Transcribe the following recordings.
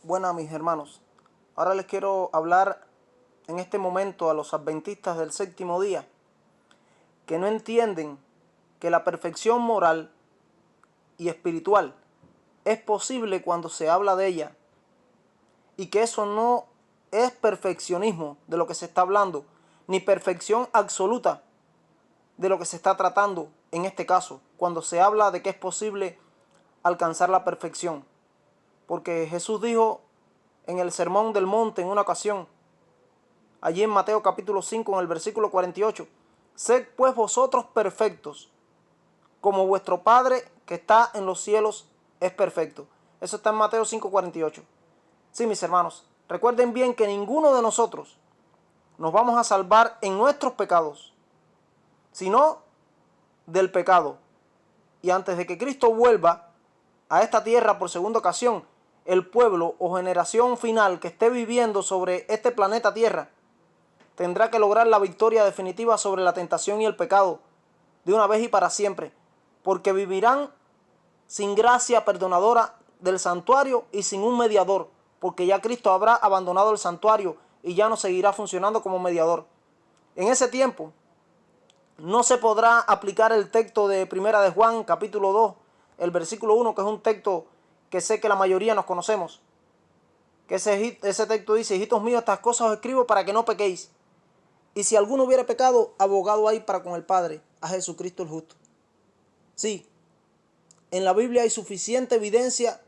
Buenas, mis hermanos. Ahora les quiero hablar en este momento a los adventistas del séptimo día que no entienden que la perfección moral y espiritual es posible cuando se habla de ella y que eso no es perfeccionismo de lo que se está hablando, ni perfección absoluta de lo que se está tratando en este caso, cuando se habla de que es posible alcanzar la perfección. Porque Jesús dijo en el Sermón del Monte en una ocasión, allí en Mateo capítulo 5 en el versículo 48, sed pues vosotros perfectos, como vuestro Padre que está en los cielos es perfecto. Eso está en Mateo 5:48. Sí, mis hermanos, recuerden bien que ninguno de nosotros nos vamos a salvar en nuestros pecados, sino del pecado. Y antes de que Cristo vuelva a esta tierra por segunda ocasión, el pueblo o generación final que esté viviendo sobre este planeta Tierra tendrá que lograr la victoria definitiva sobre la tentación y el pecado de una vez y para siempre, porque vivirán sin gracia perdonadora del santuario y sin un mediador, porque ya Cristo habrá abandonado el santuario y ya no seguirá funcionando como mediador. En ese tiempo no se podrá aplicar el texto de Primera de Juan, capítulo 2, el versículo 1, que es un texto que sé que la mayoría nos conocemos. Que ese texto dice, hijitos míos, estas cosas os escribo para que no pequéis. Y si alguno hubiera pecado, abogado hay para con el Padre, a Jesucristo el justo. Sí, en la Biblia hay suficiente evidencia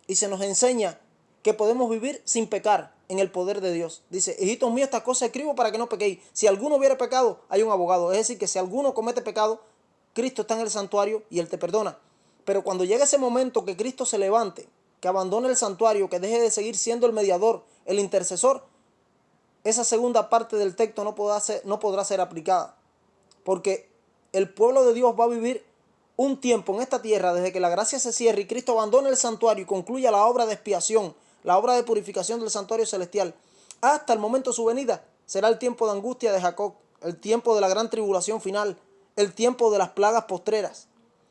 y se nos enseña que podemos vivir sin pecar en el poder de Dios. Dice, hijitos míos, estas cosas escribo para que no pequéis. Si alguno hubiera pecado, hay un abogado. Es decir, que si alguno comete pecado, Cristo está en el santuario y Él te perdona. Pero cuando llegue ese momento que Cristo se levante, que abandone el santuario, que deje de seguir siendo el mediador, el intercesor, esa segunda parte del texto no podrá ser aplicada. Porque el pueblo de Dios va a vivir un tiempo en esta tierra desde que la gracia se cierre y Cristo abandone el santuario y concluya la obra de expiación, la obra de purificación del santuario celestial. Hasta el momento de su venida será el tiempo de angustia de Jacob, el tiempo de la gran tribulación final, el tiempo de las plagas postreras,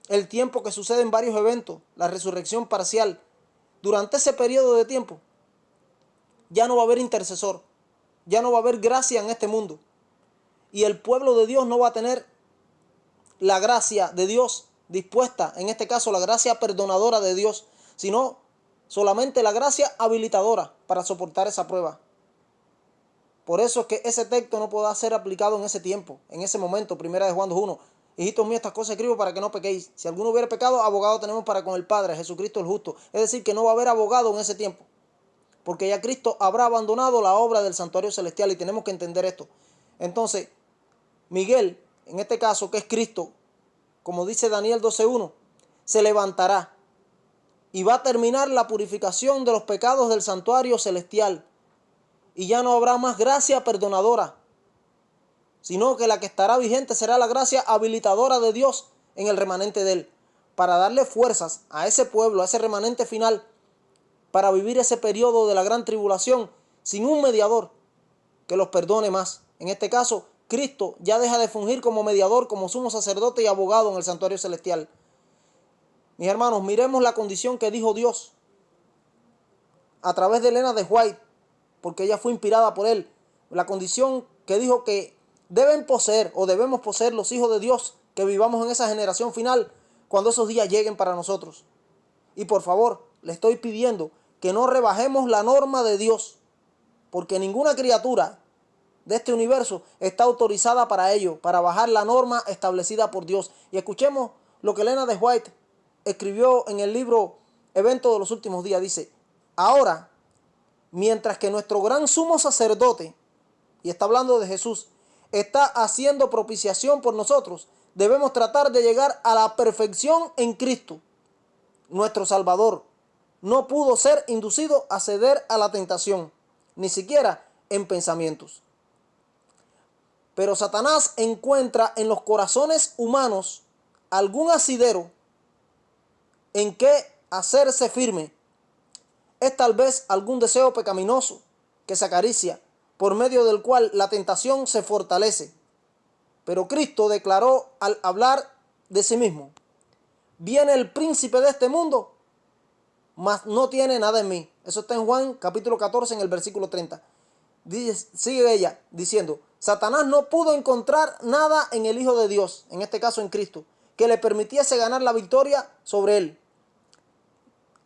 el tiempo que sucede en varios eventos, la resurrección parcial. Durante ese periodo de tiempo ya no va a haber intercesor, ya no va a haber gracia en este mundo. Y el pueblo de Dios no va a tener la gracia de Dios dispuesta, en este caso la gracia perdonadora de Dios, sino solamente la gracia habilitadora para soportar esa prueba. Por eso es que ese texto no podrá ser aplicado en ese tiempo, en ese momento. Primera de Juan 2:1. Hijitos míos, estas cosas escribo para que no pequéis. Si alguno hubiera pecado, abogado tenemos para con el Padre, Jesucristo el justo. Es decir, que no va a haber abogado en ese tiempo, porque ya Cristo habrá abandonado la obra del santuario celestial y tenemos que entender esto. Entonces, Miguel, en este caso, que es Cristo, como dice Daniel 12:1, se levantará y va a terminar la purificación de los pecados del santuario celestial. Y ya no habrá más gracia perdonadora, sino que la que estará vigente será la gracia habilitadora de Dios en el remanente de Él, para darle fuerzas a ese pueblo, a ese remanente final, para vivir ese periodo de la gran tribulación sin un mediador que los perdone más. En este caso, Cristo ya deja de fungir como mediador, como sumo sacerdote y abogado en el santuario celestial. Mis hermanos, miremos la condición que dijo Dios a través de Elena de White, porque ella fue inspirada por él. La condición que dijo que deben poseer o debemos poseer los hijos de Dios que vivamos en esa generación final cuando esos días lleguen para nosotros. Y por favor, le estoy pidiendo que no rebajemos la norma de Dios, porque ninguna criatura de este universo está autorizada para ello, para bajar la norma establecida por Dios. Y escuchemos lo que Elena de White escribió en el libro Eventos de los Últimos Días. Dice, ahora, mientras que nuestro gran sumo sacerdote, y está hablando de Jesús, está haciendo propiciación por nosotros, debemos tratar de llegar a la perfección en Cristo. Nuestro Salvador no pudo ser inducido a ceder a la tentación, ni siquiera en pensamientos. Pero Satanás encuentra en los corazones humanos algún asidero en que hacerse firme. Es tal vez algún deseo pecaminoso que se acaricia, por medio del cual la tentación se fortalece. Pero Cristo declaró al hablar de sí mismo, viene el príncipe de este mundo mas no tiene nada en mí. Eso está en Juan capítulo 14 en el versículo 30. Sigue ella diciendo, Satanás no pudo encontrar nada en el Hijo de Dios, en este caso en Cristo, que le permitiese ganar la victoria sobre él.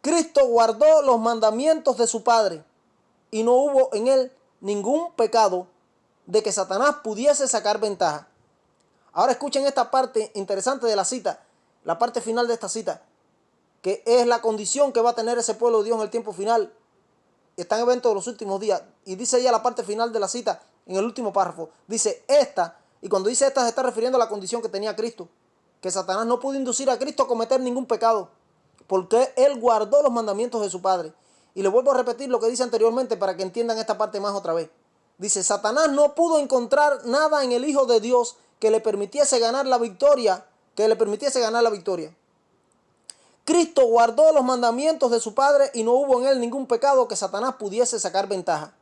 Cristo guardó los mandamientos de su Padre y no hubo en él ningún pecado de que Satanás pudiese sacar ventaja. Ahora escuchen esta parte interesante de la cita, la parte final de esta cita, que es la condición que va a tener ese pueblo de Dios en el tiempo final. Está en evento de los últimos días. Y dice ella la parte final de la cita, en el último párrafo. Dice esta, y cuando dice esta se está refiriendo a la condición que tenía Cristo. Que Satanás no pudo inducir a Cristo a cometer ningún pecado, porque él guardó los mandamientos de su Padre. Y le vuelvo a repetir lo que dice anteriormente para que entiendan esta parte más otra vez. Dice, Satanás no pudo encontrar nada en el Hijo de Dios que le permitiese ganar la victoria, Cristo guardó los mandamientos de su Padre y no hubo en él ningún pecado que Satanás pudiese sacar ventaja.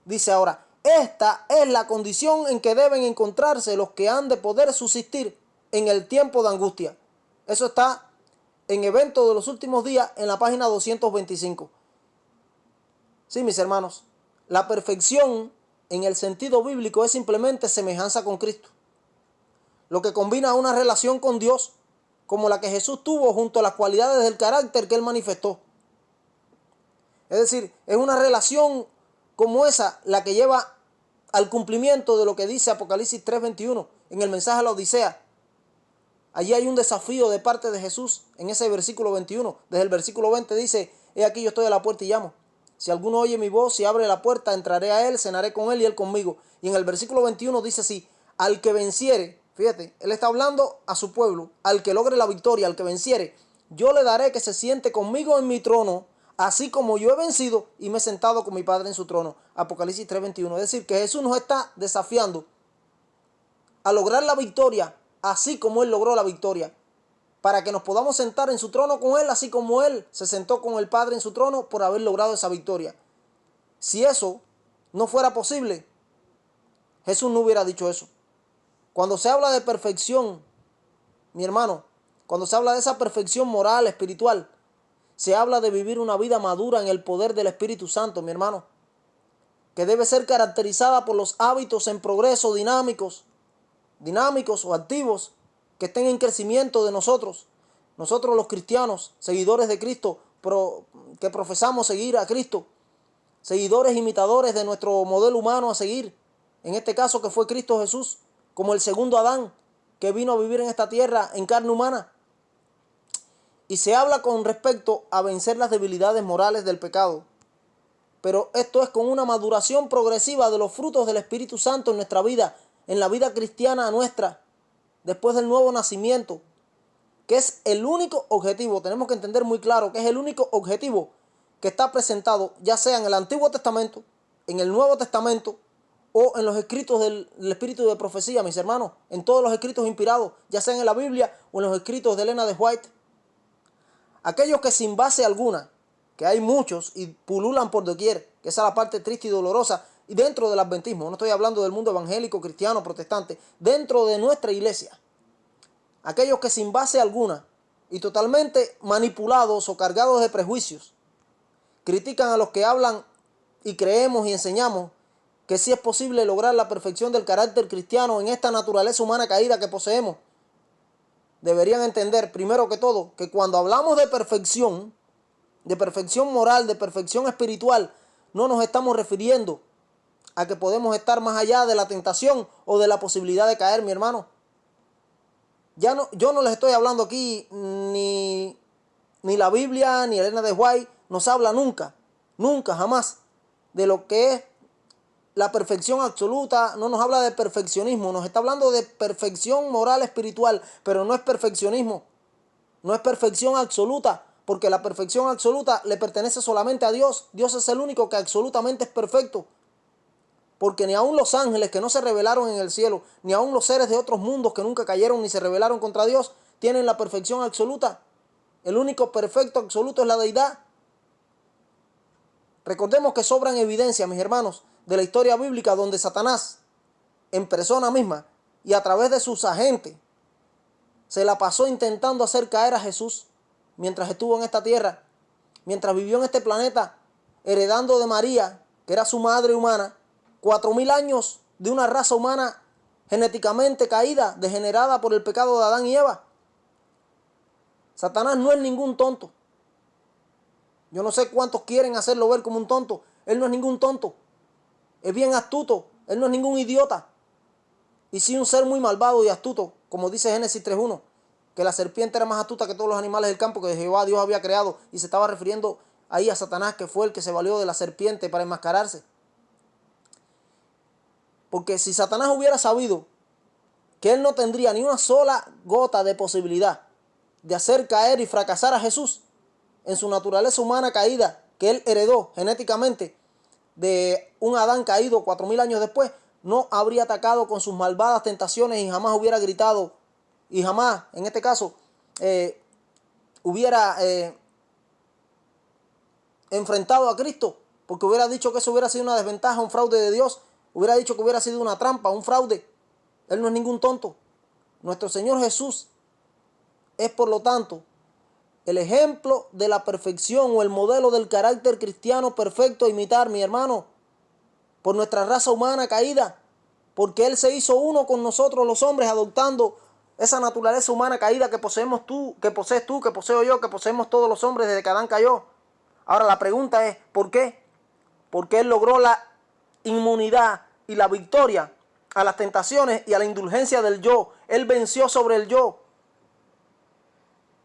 Dice ahora, esta es la condición en que deben encontrarse los que han de poder subsistir en el tiempo de angustia. Eso está en Evento de los Últimos Días en la página 225. Sí, mis hermanos, la perfección en el sentido bíblico es simplemente semejanza con Cristo, lo que combina una relación con Dios como la que Jesús tuvo junto a las cualidades del carácter que él manifestó. Es decir, es una relación como esa la que lleva al cumplimiento de lo que dice Apocalipsis 3:21 en el mensaje a la Odisea. Allí hay un desafío de parte de Jesús en ese versículo 21. Desde el versículo 20 dice, he aquí yo estoy a la puerta y llamo. Si alguno oye mi voz y abre la puerta, entraré a él, cenaré con él y él conmigo. Y en el versículo 21 dice así, al que venciere, fíjate, él está hablando a su pueblo, al que logre la victoria, al que venciere, yo le daré que se siente conmigo en mi trono, así como yo he vencido y me he sentado con mi Padre en su trono. Apocalipsis 3:21. Es decir, que Jesús nos está desafiando a lograr la victoria, así como él logró la victoria, para que nos podamos sentar en su trono con él, así como él se sentó con el Padre en su trono por haber logrado esa victoria. Si eso no fuera posible, Jesús no hubiera dicho eso. Cuando se habla de perfección, mi hermano, cuando se habla de esa perfección moral, espiritual, se habla de vivir una vida madura en el poder del Espíritu Santo, mi hermano, que debe ser caracterizada por los hábitos en progreso dinámicos o activos que estén en crecimiento de nosotros los cristianos, seguidores de Cristo, que profesamos seguir a Cristo, seguidores imitadores de nuestro modelo humano a seguir, en este caso que fue Cristo Jesús, como el segundo Adán que vino a vivir en esta tierra en carne humana. Y se habla con respecto a vencer las debilidades morales del pecado. Pero esto es con una maduración progresiva de los frutos del Espíritu Santo en nuestra vida, en la vida cristiana nuestra, después del nuevo nacimiento, que es el único objetivo, tenemos que entender muy claro que es el único objetivo que está presentado, ya sea en el Antiguo Testamento, en el Nuevo Testamento, o en los escritos del Espíritu de profecía, mis hermanos, en todos los escritos inspirados, ya sea en la Biblia o en los escritos de Elena de White. Aquellos que sin base alguna, que hay muchos y pululan por doquier, que esa es la parte triste y dolorosa, y dentro del adventismo, no estoy hablando del mundo evangélico, cristiano, protestante, dentro de nuestra iglesia, aquellos que sin base alguna y totalmente manipulados o cargados de prejuicios, critican a los que hablan y creemos y enseñamos que sí es posible lograr la perfección del carácter cristiano en esta naturaleza humana caída que poseemos. Deberían entender, primero que todo, que cuando hablamos de perfección moral, de perfección espiritual, no nos estamos refiriendo a que podemos estar más allá de la tentación o de la posibilidad de caer, mi hermano. Yo no les estoy hablando aquí, ni la Biblia, ni Elena de White nos habla nunca, jamás, de lo que es la perfección absoluta. No nos habla de perfeccionismo, nos está hablando de perfección moral espiritual, pero no es perfeccionismo, no es perfección absoluta, porque la perfección absoluta le pertenece solamente a Dios. Dios es el único que absolutamente es perfecto, porque ni aun los ángeles que no se rebelaron en el cielo, ni aun los seres de otros mundos que nunca cayeron ni se rebelaron contra Dios, tienen la perfección absoluta. El único perfecto absoluto es la deidad. Recordemos que sobran evidencias, mis hermanos, de la historia bíblica donde Satanás, en persona misma y a través de sus agentes, se la pasó intentando hacer caer a Jesús mientras estuvo en esta tierra. mientras vivió en este planeta, heredando de María, que era su madre humana, 4000 años de una raza humana genéticamente caída, degenerada por el pecado de Adán y Eva. Satanás no es ningún tonto. Yo no sé cuántos quieren hacerlo ver como un tonto. Él no es ningún tonto. Es bien astuto. Él no es ningún idiota. Y sí un ser muy malvado y astuto, como dice Génesis 3:1, que la serpiente era más astuta que todos los animales del campo que Jehová Dios había creado, y se estaba refiriendo ahí a Satanás, que fue el que se valió de la serpiente para enmascararse. Porque si Satanás hubiera sabido que él no tendría ni una sola gota de posibilidad de hacer caer y fracasar a Jesús en su naturaleza humana caída, que él heredó genéticamente de un Adán caído 4000 años después, no habría atacado con sus malvadas tentaciones y jamás hubiera gritado y jamás, en este caso, hubiera enfrentado a Cristo, porque hubiera dicho que eso hubiera sido una desventaja, un fraude de Dios, hubiera dicho que hubiera sido una trampa, un fraude. Él no es ningún tonto. Nuestro Señor Jesús es, por lo tanto, el ejemplo de la perfección o el modelo del carácter cristiano perfecto a imitar, mi hermano, por nuestra raza humana caída, porque Él se hizo uno con nosotros los hombres, adoptando esa naturaleza humana caída que poseemos tú, que poseo yo, que poseemos todos los hombres desde que Adán cayó. Ahora la pregunta es, ¿por qué? Porque Él logró la inmunidad y la victoria a las tentaciones y a la indulgencia del yo. Él venció sobre el yo.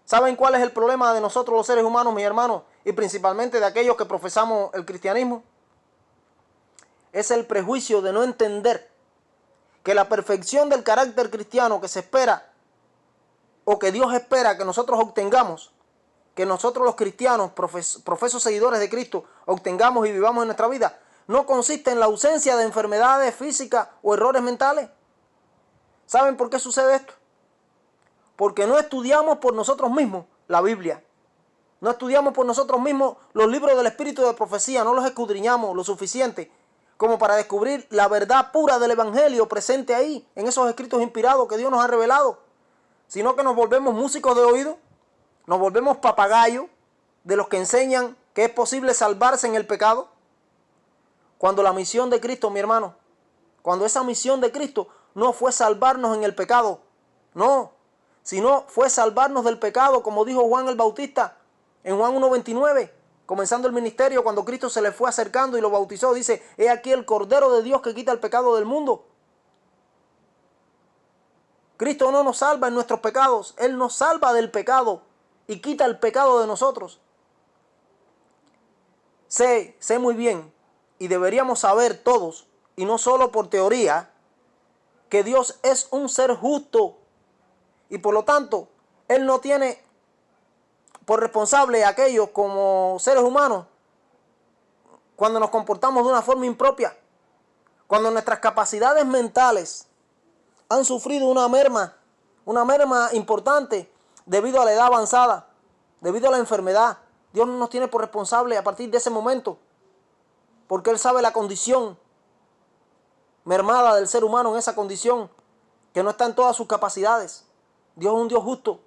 ¿Saben cuál es el problema de nosotros los seres humanos, mis hermanos? Y principalmente de aquellos que profesamos el cristianismo. Es el prejuicio de no entender que la perfección del carácter cristiano que se espera o que Dios espera que nosotros obtengamos, que nosotros los cristianos, profesos seguidores de Cristo, obtengamos y vivamos en nuestra vida, no consiste en la ausencia de enfermedades físicas o errores mentales. ¿Saben por qué sucede esto? Porque no estudiamos por nosotros mismos la Biblia. No estudiamos por nosotros mismos los libros del Espíritu de profecía, no los escudriñamos lo suficiente como para descubrir la verdad pura del Evangelio presente ahí, en esos escritos inspirados que Dios nos ha revelado, sino que nos volvemos músicos de oído, nos volvemos papagayos de los que enseñan que es posible salvarse en el pecado, cuando la misión de Cristo, mi hermano, cuando esa misión de Cristo no fue salvarnos en el pecado, no, sino fue salvarnos del pecado, como dijo Juan el Bautista en Juan 1:29, comenzando el ministerio, cuando Cristo se le fue acercando y lo bautizó, dice: he aquí el Cordero de Dios que quita el pecado del mundo. Cristo no nos salva en nuestros pecados, Él nos salva del pecado y quita el pecado de nosotros. Sé muy bien, y deberíamos saber todos, y no solo por teoría, que Dios es un ser justo, y por lo tanto, Él no tiene por responsable a aquellos como seres humanos cuando nos comportamos de una forma impropia, cuando nuestras capacidades mentales han sufrido una merma importante debido a la edad avanzada, debido a la enfermedad. Dios no nos tiene por responsable a partir de ese momento, porque Él sabe la condición mermada del ser humano, en esa condición que no está en todas sus capacidades. Dios es un Dios justo.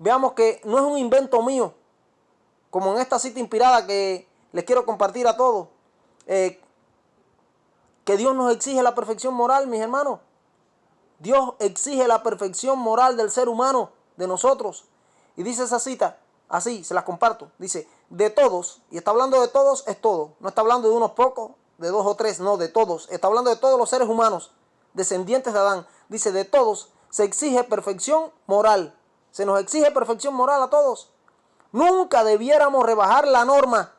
Veamos que no es un invento mío, como en esta cita inspirada que les quiero compartir a todos, que Dios nos exige la perfección moral, mis hermanos. Dios exige la perfección moral del ser humano, de nosotros. Y dice esa cita, así, se las comparto. Dice: de todos, y está hablando de todos, es todo. No está hablando de unos pocos, de 2 o 3, no, de todos. Está hablando de todos los seres humanos, descendientes de Adán. Dice: de todos se exige perfección moral. Se nos exige perfección moral a todos. Nunca debiéramos rebajar la norma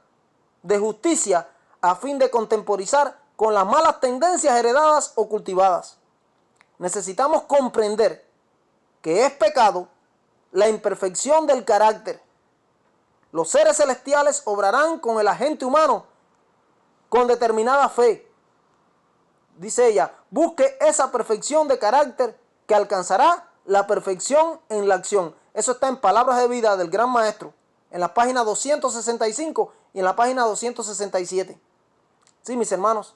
de justicia a fin de contemporizar con las malas tendencias heredadas o cultivadas. Necesitamos comprender que es pecado la imperfección del carácter. Los seres celestiales obrarán con el agente humano con determinada fe. Dice ella: busque esa perfección de carácter que alcanzará la perfección en la acción. Eso está en Palabras de Vida del Gran Maestro, en la página 265 y en la página 267. Sí, mis hermanos,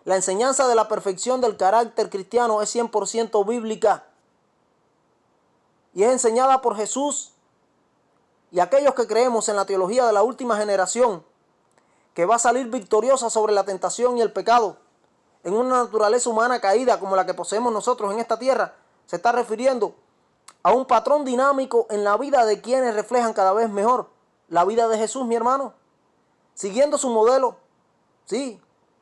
la enseñanza de la perfección del carácter cristiano es 100% bíblica y es enseñada por Jesús y aquellos que creemos en la teología de la última generación, que va a salir victoriosa sobre la tentación y el pecado, en una naturaleza humana caída como la que poseemos nosotros en esta tierra, se está refiriendo a un patrón dinámico en la vida de quienes reflejan cada vez mejor la vida de Jesús, mi hermano, siguiendo su modelo, sí,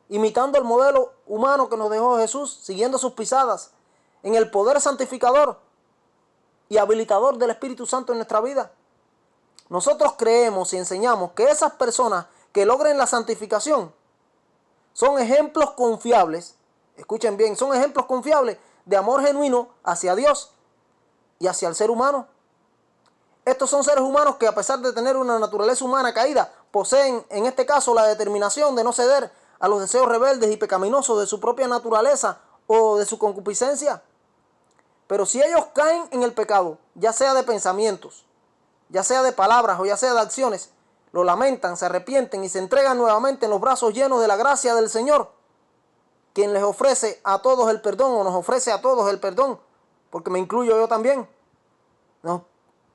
imitando el modelo humano que nos dejó Jesús, siguiendo sus pisadas, en el poder santificador y habilitador del Espíritu Santo en nuestra vida. Nosotros creemos y enseñamos que esas personas que logren la santificación son ejemplos confiables, escuchen bien, son ejemplos confiables de amor genuino hacia Dios y hacia el ser humano. Estos son seres humanos que, a pesar de tener una naturaleza humana caída, poseen en este caso la determinación de no ceder a los deseos rebeldes y pecaminosos de su propia naturaleza o de su concupiscencia. Pero si ellos caen en el pecado, ya sea de pensamientos, ya sea de palabras o ya sea de acciones, lo lamentan, se arrepienten y se entregan nuevamente en los brazos llenos de la gracia del Señor, quien les ofrece a todos el perdón, o nos ofrece a todos el perdón, porque me incluyo yo también. Nos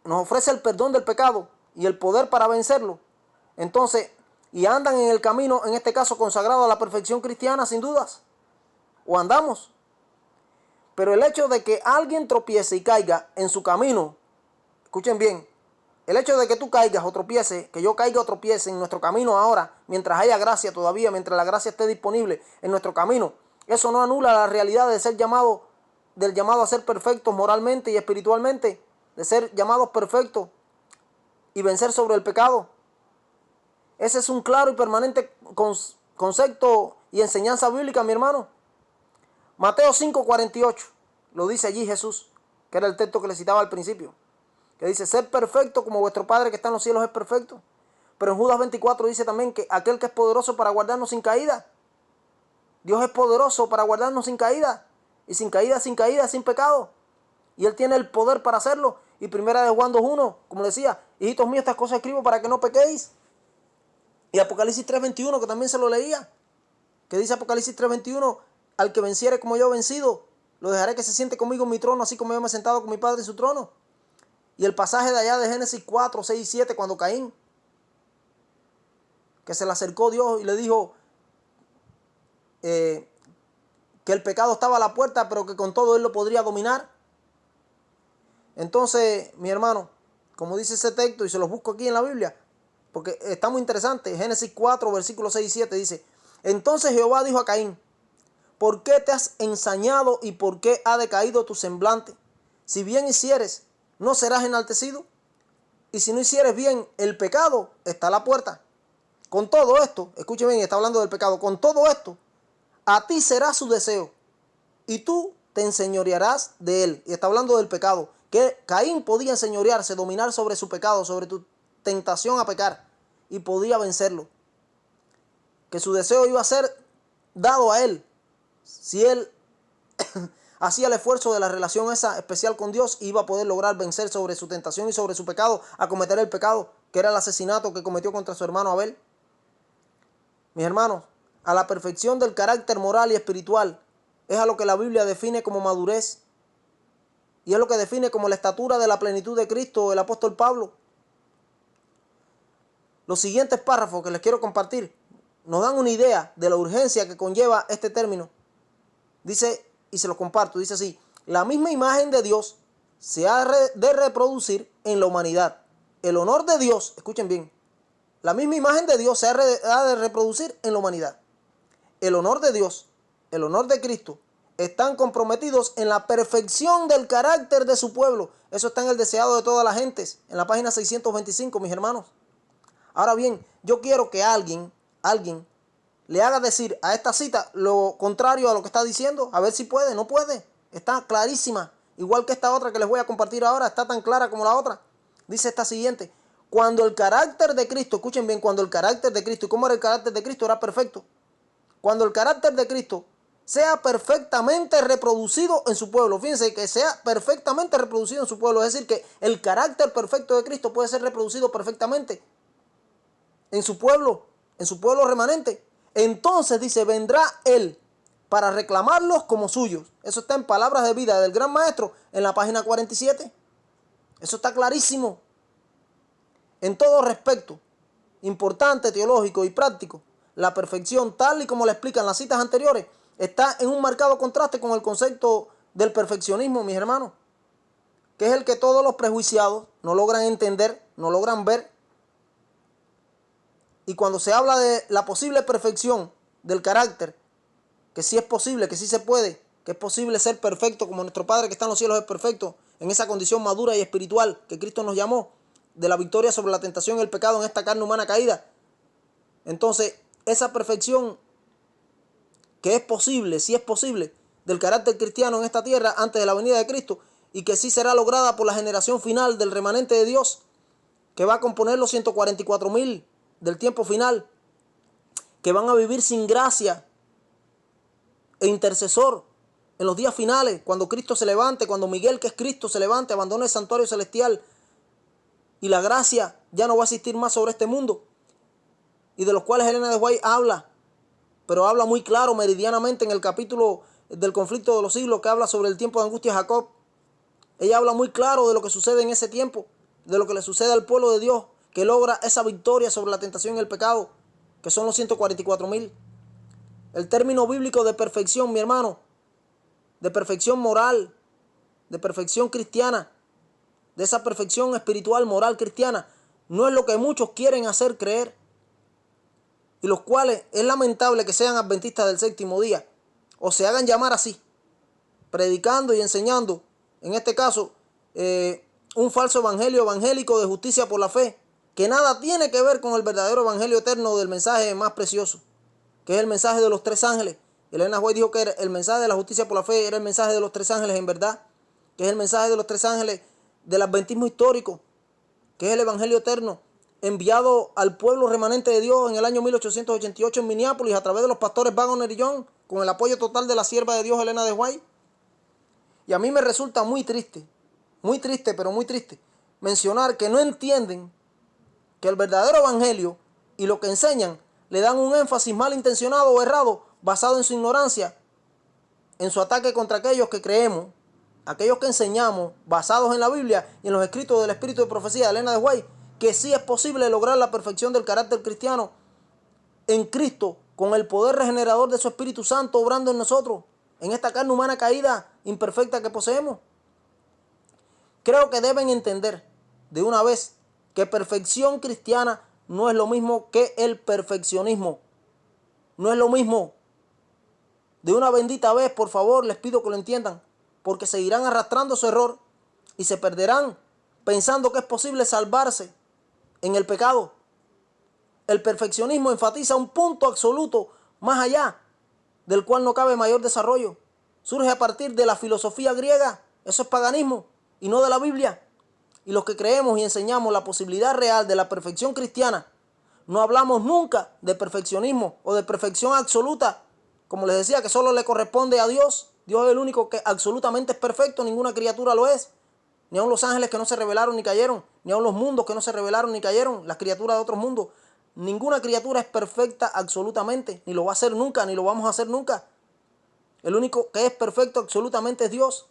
ofrece el perdón del pecado y el poder para vencerlo. Entonces, y andan en el camino, en este caso consagrado a la perfección cristiana, sin dudas, o andamos. Pero el hecho de que alguien tropiece y caiga en su camino, escuchen bien, el hecho de que tú caigas o tropiece, que yo caiga o tropiece en nuestro camino ahora, mientras haya gracia todavía, mientras la gracia esté disponible en nuestro camino, eso no anula la realidad de ser llamado, del llamado a ser perfectos moralmente y espiritualmente, de ser llamados perfectos y vencer sobre el pecado. Ese es un claro y permanente concepto y enseñanza bíblica, mi hermano. Mateo 5:48, lo dice allí Jesús, que era el texto que le citaba al principio, que dice, ser perfecto como vuestro Padre que está en los cielos es perfecto. Pero en Judas 24 dice también que aquel que es poderoso para guardarnos sin caída. Dios es poderoso para guardarnos sin caída. Y sin caída, sin pecado. Y Él tiene el poder para hacerlo. Y primera de Juan 2:1, como decía, hijitos míos, estas cosas escribo para que no pequéis. Y Apocalipsis 3:21, que también se lo leía, que dice Apocalipsis 3:21, al que venciere como yo he vencido, lo dejaré que se siente conmigo en mi trono, así como yo me he sentado con mi Padre en su trono. Y el pasaje de allá de Génesis 4, 6 y 7, cuando Caín, que se le acercó Dios y le dijo que el pecado estaba a la puerta, pero que con todo él lo podría dominar. Entonces, mi hermano, como dice ese texto, y se los busco aquí en la Biblia, porque está muy interesante, Génesis 4, versículos 6 y 7 dice, entonces Jehová dijo a Caín, ¿por qué te has ensañado y por qué ha decaído tu semblante? Si bien hicieres, ¿no serás enaltecido? Y si no hicieres bien, el pecado está a la puerta. Con todo esto, escuche bien, está hablando del pecado, con todo esto, a ti será su deseo, y tú te enseñorearás de él. Y está hablando del pecado, que Caín podía enseñorearse, dominar sobre su pecado, sobre tu tentación a pecar, y podía vencerlo. Que su deseo iba a ser dado a él, si él hacía el esfuerzo de la relación esa especial con Dios, iba a poder lograr vencer sobre su tentación y sobre su pecado, a cometer el pecado, que era el asesinato que cometió contra su hermano Abel. Mis hermanos, a la perfección del carácter moral y espiritual es a lo que la Biblia define como madurez, y es lo que define como la estatura de la plenitud de Cristo el apóstol Pablo. Los siguientes párrafos que les quiero compartir nos dan una idea de la urgencia que conlleva este término. Dice, y se los comparto, dice así, la misma imagen de Dios se ha de reproducir en la humanidad. El honor de Dios, escuchen bien, la misma imagen de Dios se ha de reproducir en la humanidad. El honor de Dios, el honor de Cristo, están comprometidos en la perfección del carácter de su pueblo. Eso está en el deseado de todas las gentes, en la página 625, mis hermanos. Ahora bien, yo quiero que alguien le haga decir a esta cita lo contrario a lo que está diciendo, a ver si puede, no puede. Está clarísima, igual que esta otra que les voy a compartir ahora, está tan clara como la otra. Dice esta siguiente, cuando el carácter de Cristo, escuchen bien, cuando el carácter de Cristo, ¿y cómo era el carácter de Cristo? Era perfecto. Cuando el carácter de Cristo sea perfectamente reproducido en su pueblo, fíjense que sea perfectamente reproducido en su pueblo, es decir, que el carácter perfecto de Cristo puede ser reproducido perfectamente en su pueblo remanente. Entonces dice, vendrá Él para reclamarlos como suyos. Eso está en Palabras de Vida del Gran Maestro en la página 47. Eso está clarísimo. En todo respecto importante, teológico y práctico, la perfección, tal y como la explican las citas anteriores, está en un marcado contraste con el concepto del perfeccionismo, mis hermanos, que es el que todos los prejuiciados no logran entender, no logran ver. Y cuando se habla de la posible perfección del carácter, que sí es posible, que sí se puede, que es posible ser perfecto como nuestro Padre que está en los cielos es perfecto, en esa condición madura y espiritual que Cristo nos llamó, de la victoria sobre la tentación y el pecado en esta carne humana caída. Entonces, esa perfección que es posible, sí es posible, del carácter cristiano en esta tierra antes de la venida de Cristo, y que sí será lograda por la generación final del remanente de Dios, que va a componer los 144,000 del tiempo final, que van a vivir sin gracia e intercesor en los días finales, cuando Cristo se levante, cuando Miguel, que es Cristo, se levante, abandone el santuario celestial y la gracia ya no va a existir más sobre este mundo, y de los cuales Elena de White habla, pero habla muy claro, meridianamente, en el capítulo del conflicto de los siglos, que habla sobre el tiempo de angustia de Jacob. Ella habla muy claro de lo que sucede en ese tiempo, de lo que le sucede al pueblo de Dios, que logra esa victoria sobre la tentación y el pecado, que son los 144,000. El término bíblico de perfección, mi hermano, de perfección moral, de perfección cristiana, de esa perfección espiritual, moral, cristiana, no es lo que muchos quieren hacer creer, y los cuales es lamentable que sean adventistas del séptimo día, o se hagan llamar así, predicando y enseñando, en este caso, un falso evangelio evangélico de justicia por la fe, que nada tiene que ver con el verdadero evangelio eterno del mensaje más precioso, que es el mensaje de los tres ángeles. Elena White dijo que el mensaje de la justicia por la fe era el mensaje de los tres ángeles en verdad, que es el mensaje de los tres ángeles del adventismo histórico, que es el evangelio eterno, enviado al pueblo remanente de Dios en el año 1888 en Minneapolis a través de los pastores Waggoner y Young, con el apoyo total de la sierva de Dios Elena de White. Y a mí me resulta muy triste, pero muy triste, mencionar que no entienden que el verdadero evangelio y lo que enseñan le dan un énfasis malintencionado o errado basado en su ignorancia, en su ataque contra aquellos que creemos, aquellos que enseñamos, basados en la Biblia y en los escritos del Espíritu de Profecía de Elena de White, que sí es posible lograr la perfección del carácter cristiano en Cristo, con el poder regenerador de su Espíritu Santo obrando en nosotros, en esta carne humana caída, imperfecta que poseemos. Creo que deben entender de una vez que perfección cristiana no es lo mismo que el perfeccionismo. No es lo mismo. De una bendita vez, por favor, les pido que lo entiendan, porque seguirán arrastrando su error y se perderán pensando que es posible salvarse en el pecado. El perfeccionismo enfatiza un punto absoluto más allá, del cual no cabe mayor desarrollo. Surge a partir de la filosofía griega, eso es paganismo, y no de la Biblia. Y los que creemos y enseñamos la posibilidad real de la perfección cristiana, no hablamos nunca de perfeccionismo o de perfección absoluta, como les decía, que solo le corresponde a Dios. Dios es el único que absolutamente es perfecto, ninguna criatura lo es. Ni aun los ángeles que no se rebelaron ni cayeron, ni aun los mundos que no se rebelaron ni cayeron, las criaturas de otros mundos. Ninguna criatura es perfecta absolutamente, ni lo va a ser nunca, ni lo vamos a hacer nunca. El único que es perfecto absolutamente es Dios.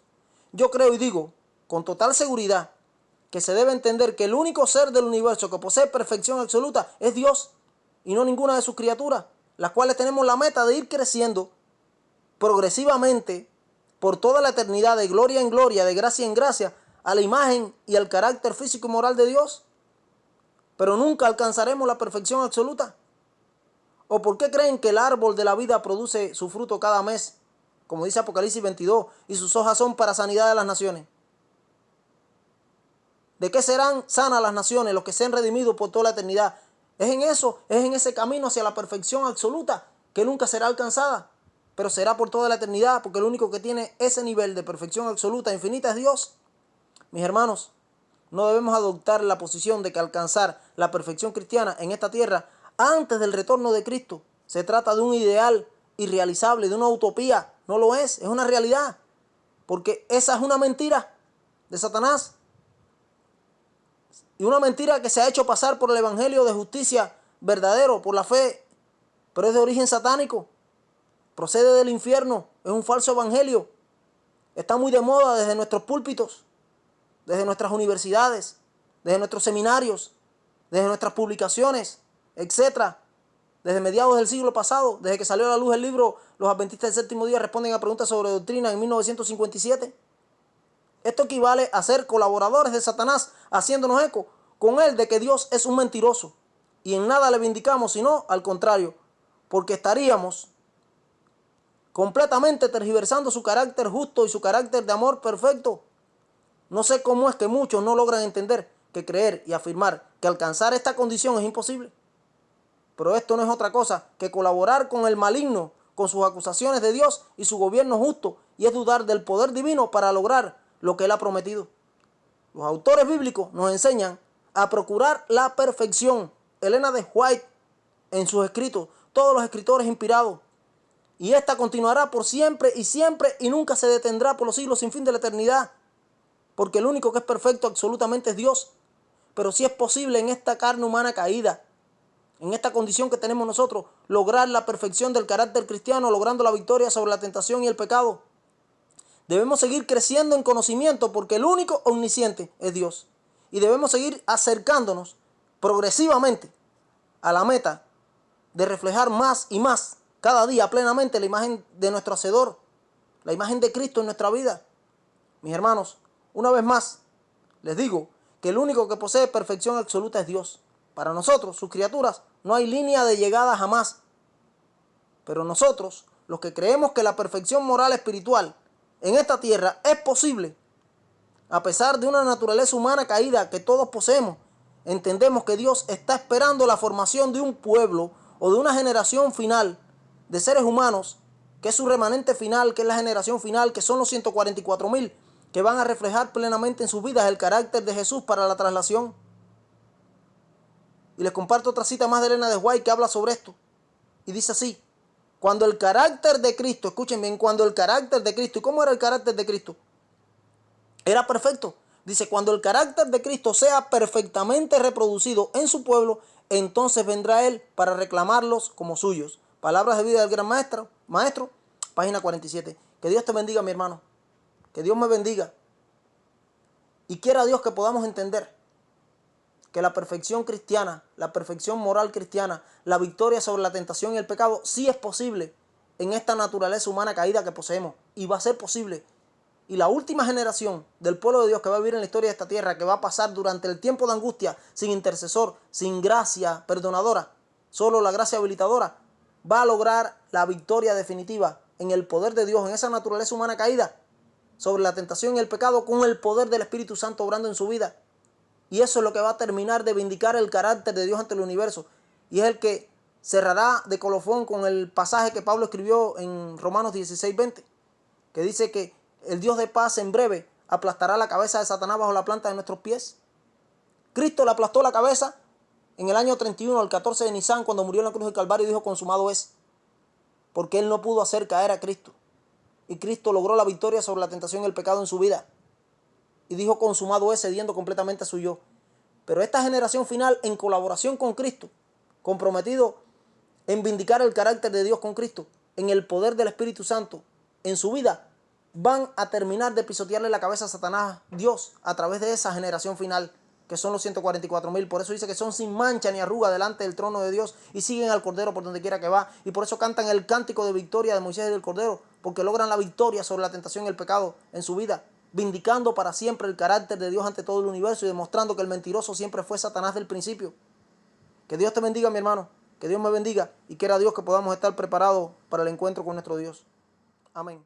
Yo creo y digo con total seguridad que se debe entender que el único ser del universo que posee perfección absoluta es Dios y no ninguna de sus criaturas, las cuales tenemos la meta de ir creciendo progresivamente por toda la eternidad, de gloria en gloria, de gracia en gracia, a la imagen y al carácter físico y moral de Dios. Pero nunca alcanzaremos la perfección absoluta. ¿O por qué creen que el árbol de la vida produce su fruto cada mes, como dice Apocalipsis 22, y sus hojas son para sanidad de las naciones? ¿De qué serán sanas las naciones, los que sean redimidos por toda la eternidad? Es en eso, es en ese camino hacia la perfección absoluta, que nunca será alcanzada, pero será por toda la eternidad, porque el único que tiene ese nivel de perfección absoluta infinita es Dios. Mis hermanos, no debemos adoptar la posición de que alcanzar la perfección cristiana en esta tierra antes del retorno de Cristo se trata de un ideal irrealizable, de una utopía. No lo es una realidad, porque esa es una mentira de Satanás. Y una mentira que se ha hecho pasar por el evangelio de justicia verdadero, por la fe, pero es de origen satánico, procede del infierno, es un falso evangelio. Está muy de moda desde nuestros púlpitos, desde nuestras universidades, desde nuestros seminarios. desde nuestras publicaciones, etcétera, desde mediados del siglo pasado, desde que salió a la luz el libro Los Adventistas del Séptimo Día responden a preguntas sobre doctrina en 1957. Esto equivale a ser colaboradores de Satanás, haciéndonos eco con él de que Dios es un mentiroso y en nada le vindicamos, sino al contrario, porque estaríamos completamente tergiversando su carácter justo y su carácter de amor perfecto. No sé cómo es que muchos no logran entender que creer y afirmar que alcanzar esta condición es imposible. Pero esto no es otra cosa que colaborar con el maligno, con sus acusaciones de Dios y su gobierno justo, y es dudar del poder divino para lograr lo que Él ha prometido. Los autores bíblicos nos enseñan a procurar la perfección. Elena de White, en sus escritos, todos los escritores inspirados, y esta continuará por siempre y nunca se detendrá por los siglos sin fin de la eternidad, porque el único que es perfecto absolutamente es Dios. Pero si es posible en esta carne humana caída, en esta condición que tenemos nosotros, lograr la perfección del carácter cristiano, logrando la victoria sobre la tentación y el pecado. Debemos seguir creciendo en conocimiento porque el único omnisciente es Dios. Y debemos seguir acercándonos progresivamente a la meta de reflejar más y más cada día plenamente la imagen de nuestro Hacedor, la imagen de Cristo en nuestra vida. Mis hermanos, una vez más, les digo que el único que posee perfección absoluta es Dios. Para nosotros, sus criaturas, no hay línea de llegada jamás. Pero nosotros, los que creemos que la perfección moral espiritual en esta tierra es posible, a pesar de una naturaleza humana caída que todos poseemos, entendemos que Dios está esperando la formación de un pueblo o de una generación final de seres humanos, que es su remanente final, que es la generación final, que son los 144,000, que van a reflejar plenamente en sus vidas el carácter de Jesús para la traslación. Y les comparto otra cita más de Elena de White que habla sobre esto. Y dice así: cuando el carácter de Cristo, escuchen bien, cuando el carácter de Cristo, ¿y cómo era el carácter de Cristo? Era perfecto. Dice, cuando el carácter de Cristo sea perfectamente reproducido en su pueblo, entonces vendrá Él para reclamarlos como suyos. Palabras de vida del gran maestro, página 47. Que Dios te bendiga, mi hermano. Que Dios me bendiga. Y quiera Dios que podamos entender que la perfección cristiana, la perfección moral cristiana, la victoria sobre la tentación y el pecado, sí es posible en esta naturaleza humana caída que poseemos. Y va a ser posible. Y la última generación del pueblo de Dios que va a vivir en la historia de esta tierra, que va a pasar durante el tiempo de angustia, sin intercesor, sin gracia perdonadora, solo la gracia habilitadora, va a lograr la victoria definitiva en el poder de Dios, en esa naturaleza humana caída, sobre la tentación y el pecado, con el poder del Espíritu Santo obrando en su vida. Y eso es lo que va a terminar de vindicar el carácter de Dios ante el universo. Y es el que cerrará de colofón con el pasaje que Pablo escribió en Romanos 16:20, que dice que el Dios de paz en breve aplastará la cabeza de Satanás bajo la planta de nuestros pies. Cristo le aplastó la cabeza en el año 31, el 14 de Nisan, cuando murió en la cruz del Calvario, y dijo: consumado es. Porque él no pudo hacer caer a Cristo. Y Cristo logró la victoria sobre la tentación y el pecado en su vida. Y dijo: consumado es, cediendo completamente a su yo. Pero esta generación final, en colaboración con Cristo, comprometido en vindicar el carácter de Dios con Cristo, en el poder del Espíritu Santo, en su vida, van a terminar de pisotearle la cabeza a Satanás, Dios, a través de esa generación final, que son los 144,000. Por eso dice que son sin mancha ni arruga delante del trono de Dios y siguen al Cordero por donde quiera que va. Y por eso cantan el cántico de victoria de Moisés y del Cordero, porque logran la victoria sobre la tentación y el pecado en su vida, vindicando para siempre el carácter de Dios ante todo el universo y demostrando que el mentiroso siempre fue Satanás del principio. Que Dios te bendiga, mi hermano, que Dios me bendiga, y quiera Dios que podamos estar preparados para el encuentro con nuestro Dios. Amén.